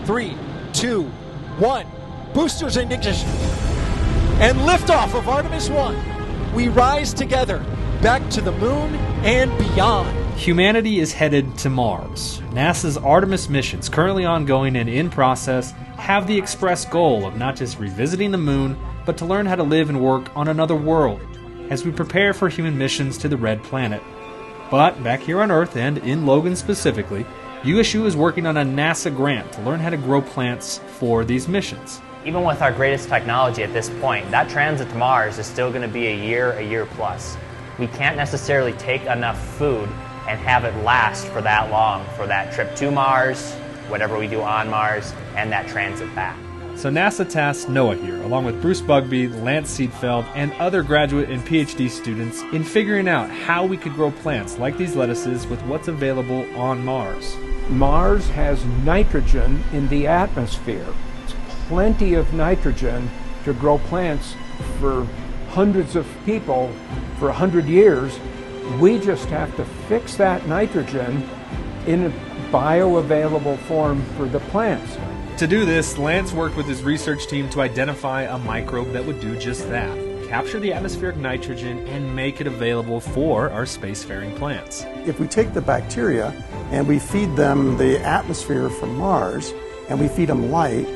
3, 2, 1. Boosters in ignition. And liftoff of Artemis 1. We rise together back to the moon and beyond. Humanity is headed to Mars. NASA's Artemis missions, currently ongoing and in process, have the express goal of not just revisiting the moon, but to learn how to live and work on another world as we prepare for human missions to the Red Planet. But back here on Earth, and in Logan specifically, USU is working on a NASA grant to learn how to grow plants for these missions. Even with our greatest technology at this point, that transit to Mars is still going to be a year plus. We can't necessarily take enough food and have it last for that long for that trip to Mars, whatever we do on Mars, and that transit back. So NASA tasked NOAA here, along with Bruce Bugbee, Lance Seefeldt, and other graduate and PhD students, in figuring out how we could grow plants like these lettuces with what's available on Mars. Mars has nitrogen in the atmosphere. It's plenty of nitrogen to grow plants for hundreds of people for 100 years. We just have to fix that nitrogen in a bioavailable form for the plants. To do this, Lance worked with his research team to identify a microbe that would do just that: capture the atmospheric nitrogen and make it available for our spacefaring plants. If we take the bacteria and we feed them the atmosphere from Mars, and we feed them light,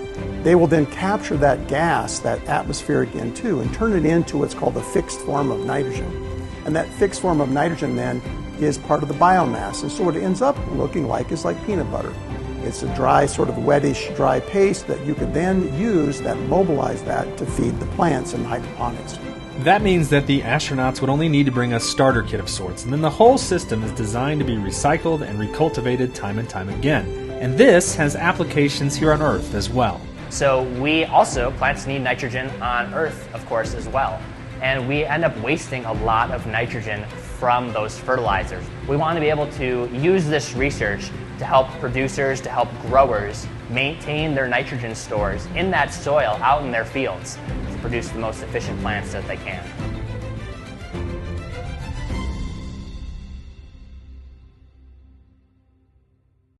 they will then capture that gas, that atmospheric N2, and turn it into what's called a fixed form of nitrogen. And that fixed form of nitrogen then is part of the biomass. And so what it ends up looking like is like peanut butter. It's a dry, sort of wettish, dry paste that you could then use, that mobilize that to feed the plants in hydroponics. That means that the astronauts would only need to bring a starter kit of sorts, and then the whole system is designed to be recycled and recultivated time and time again. And this has applications here on Earth as well. So plants need nitrogen on Earth, of course, as well. And we end up wasting a lot of nitrogen from those fertilizers. We want to be able to use this research to help producers, to help growers maintain their nitrogen stores in that soil out in their fields to produce the most efficient plants that they can.